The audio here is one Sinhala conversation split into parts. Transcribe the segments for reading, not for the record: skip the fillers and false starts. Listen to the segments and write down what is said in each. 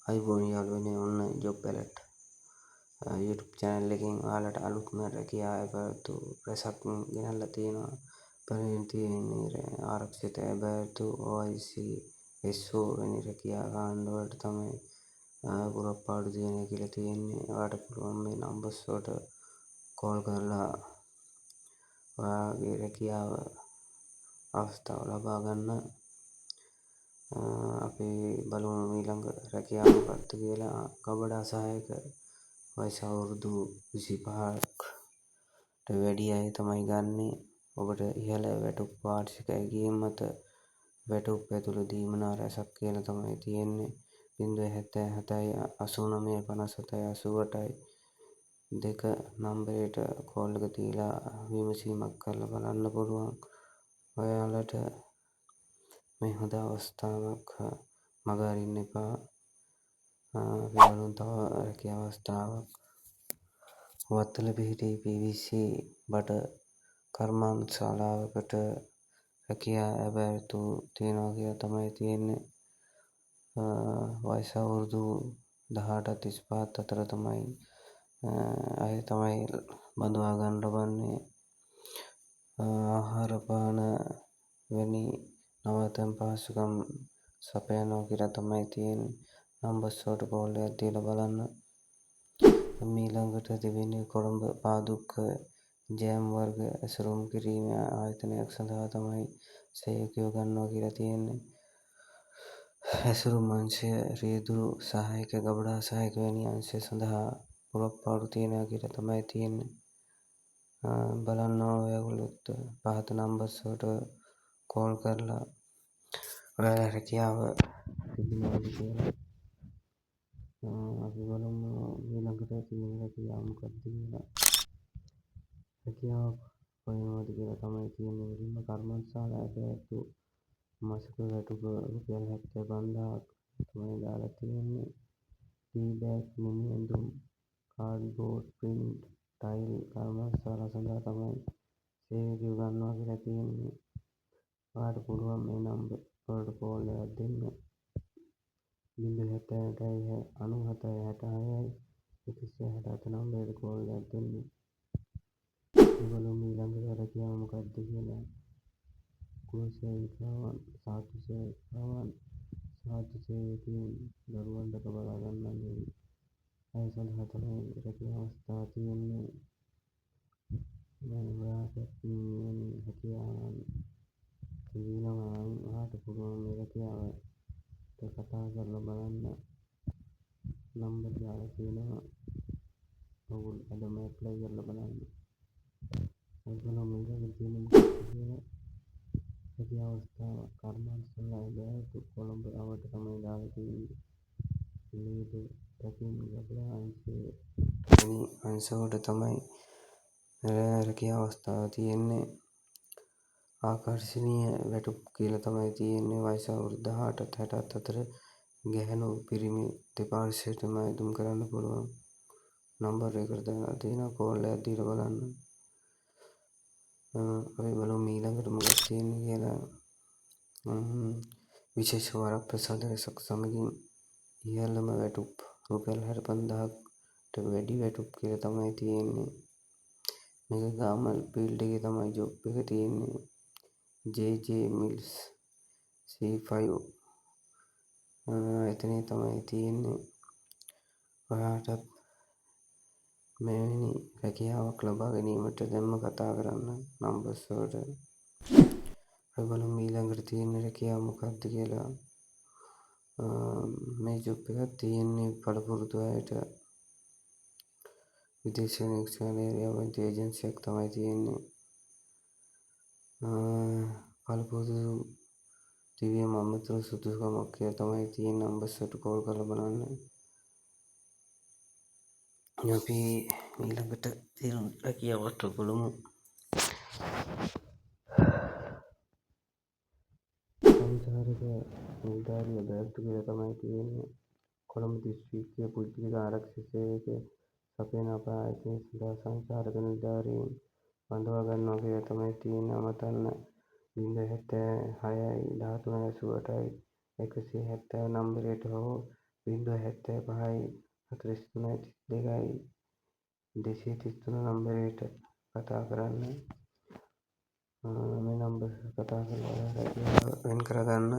අයිබෝන් යාළුවනේ ඔන්න ජොබ් ඇලර්ට් YouTube channel එකෙන් ඔයාලට අලුත්ම රැකියා ඇබෑවතු රැසක් ගෙනල්ලා තියෙනවා. පළවෙනි තියෙන්නේ ආරක්ෂිත ඇබෑවතු OIC SO වැනි රැකියා කාණ්ඩ වලට තමයි පුරප්පාඩු දෙන්නේ කියලා තියෙන්නේ. ඔයාලට පුළුවන් මේ නම්බර්ස් වලට කෝල් කරලා ඔයාගේ රැකියාව අවස්ථාව ලබා ගන්න. අපි බලමු ඊළඟ රැකියාව මොකක්ද කියලා. කබඩා සහායක වයස අවුරුදු 25කට වැඩි අය තමයි ගන්නෙ. ඔබට ඉහළ වැටුප් වාර්ෂික ඇගයීම් මත වැටුප් ඇතුළු දීමනා රැසක් කියලා තමයි තියෙන්නේ. 077 89 57 88යි 2 නම්බරයට කෝල් එක දීලා විමසීමක් කරලා බලන්න පුළුවන්. ඔයාලට මේ හොඳ අවස්ථාවක් මග අරින්න එපා. තව රැකියා අවස්ථාවක් වත්තල පිහිටි PVC බට කර්මාන්ත ශාලාවකට රැකියා ඇබෑවතු තියෙනවා කියලා තමයි තියෙන්නේ. වයස අවුරුදු 18ත් 35ත් අතර තමයි අය තමයි බඳවා ගන්න ලබන්නේ. ආහාර පාන වැනි නවතම් පහසුකම් සපයනවා කියලා තමයි තියෙන්නේ. නම්බර්ස් වලට කෝල් එකක් දීලා බලන්න. ඊළඟට දෙවෙනි කොළඹ පාදුක්ක ජෑම් වර්ග ඇසුරුම් කිරීමේ ආයතනයක් සඳහා තමයි සේවකයෝ ගන්නවා කියලා තියෙන්නේ. ඇසුරුම් අංශය රියදුරු සහායක ගබඩා සහායක වැනි අංශ සඳහා පුරප්පාඩු තියෙනවා කියලා තමයි තියෙන්නේ. බලන්න ඔයගොල්ලොත් පහත නම්බර්ස් වලට කෝල් කරලා ඔයාලා රැකියාව තිබුණාද කියලා. අපි බලමු ඊළඟට තියෙන රැකියාව මොකක්ද කියලා. රැකියාව කොහෙනවද කියලා තමයි තියෙන්නේ. මුලින්ම කර්මාන්ත ශාලාවක ඇතු මාසික වැටුප රුපියල් 75000ක් තමයි දාලා තියෙන්නේ. ටී බෑග් මිනි ඇඳුම් කාඩ්බෝඩ් ප්‍රින්ට් ටයිල් කර්මාන්ත ශාලා සඳහා තමයි සේවකයෝ ගන්නවා කියලා තියෙන්නේ. ඔයාලට පුළුවන් මේ නම්බර් වලට කෝල් එකක් දෙන්න. 077 97 66යි 167 නම්බරයට කෝල් එකක් දෙන්න. ඒගොල්ලෝ ඊළඟ රැකියාව මොකක්ද කියලා. කුලසේවිකාවන් සාතු සේවිකාවන් සාතු සේවකයන් දරුවන්ට බලා ගන්නන්නේ අය සඳහා තමයි රැකියා අවස්ථාව තියෙන්නේ. ඔයාලට මේ රැකියාවන් තියෙනවා නම් ඔයාලට පුළුවන් මේ රැකියාවට කතා කරලා බලන්න. නම්බර් දාලා තියෙනවා. ඔයගොල්ලෝ අදම ඇප්ලයි කරලා බලන්න. ඔයගොල්ලෝ ඊළඟ තියෙන මොකක්ද කියලා. රැකියා අවස්ථාව කර්මාන්ත ශාලාවේ කොළඹ අවට තමයි දාලා තියෙන්නේ. ලීඩ් පැකින් ගබඩා අංශයේ වැනි අංශවලට තමයි රැකියා අවස්ථාව තියෙන්නේ. ආකර්ශනීය වැටුප් කියලා තමයි තියෙන්නේ. වයස අවුරුදු 18ත් 60ත් අතර ගැහැණු පිරිමි දෙපාර්ශ්වයටම ඇඳුම් කරන්න පුළුවන්. නම්බර් එකට දාලා තියෙනවා. කෝල් එකක් දීලා බලන්න. අපි බලමු ඊළඟට මොකක්ද තියෙන්නේ කියලා. විශේෂ වරප්‍රසාද රැසක් සමගින් ඉහළම වැටුප් රුපියල් 65000කට වැඩි වැටුප් කියලා තමයි තියෙන්නේ. මේක ගාමල් ෆීල්ඩ් එකේ තමයි ජොබ් එක තියෙන්නේ. JJ Mills C5 එතන තමයි තියෙන්නේ. ඔයාලට මෙවැනි රැකියාවක් ලබා ගැනීමට දැන්ම කතා කරන්න නම්බර්ස් වලට. අපි බලමු ඊළඟට තියෙන රැකියාව මොකක්ද කියලා. මේ ජොබ් එකක් තියෙන්නේ පළපුරුදු අයට. විදේශ නිරීක්ෂණ ඒජන්සියක් තමයි තියෙන්නේ. පළපුරුදු දිව්‍ය අමතර සුදුසුකමක් කියලා තමයි තියෙන. නම්බර්ස් වලට කෝල් කරලා බලන්න. අපි ඊළඟට තියෙන රැකියාවට බලමු. සංචාරක නිලධාරිය බැලතු කියලා තමයි තියෙන්නේ. කොළඹ දිස්ත්‍රික්කීය පුද්ගලික ආරක්ෂක සේවක සපයන අප ආයතනය සඳහා සංචාරක නිලධාරීන් බඳවා ගන්නවා කියලා තමයි තියෙන්නේ. අමතන්න 076 13 88යි 170 නම්බරයට හෝ 075යි 43 32යි 233 නම්බරයට කතා කරන්න. මේ නම්බර කතා කරලා රැකියාව වෙන් කරගන්න.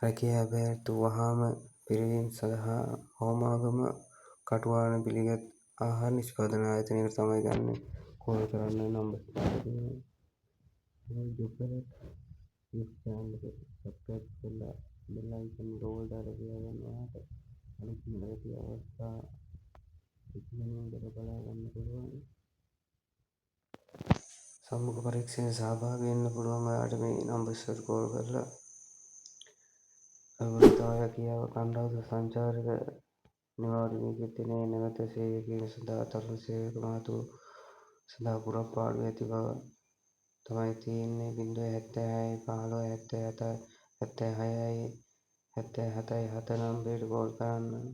රැකියාව බැහැරතු වහාම පිරිවීම සඳහා හෝමාගම කටුවාන පිළිගත් ආහාර නිෂ්පාදන ආයතනයකට තමයි ගන්න කෝල් කරන්න නම්බර් තියෙනවා. ජොබ් එකට YouTube channel එක subscribe කරලා bell icon එක ඕල් දාලා තියාගන්න. ඔයාලට අලුත්ම රැකියාව අවස්ථා ඉක්මනින් බලා ගන්න පුළුවන්. සම්මුඛ පරීක්ෂණයට සහභාගී වෙන්න පුළුවන්. ඔයාලට මේ නම්බර්ස් වලට කෝල් කරලා ඔයගොල්ලෝ තව රැකියාව කණ්ඩායම සංචාරක නිවාඩු නිකුත්නේ නැවත සේවය කිරීම සඳහා තරුණ සේවක මහතු සඳහා පුරප්පාඩු ඇති බව තමයි තියෙන්නේ. 076 15 77 76යි 77 නම්බරයට කෝල් කරන්න.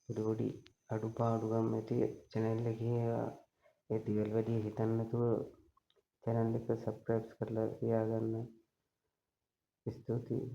පොඩි අඩුපාඩුකම් ඇති channel එකේ ඒ දේවල් වැඩි හිතන්න නැතුව channel එක subscribe කරලා තියාගන්න. ස්තුතියි.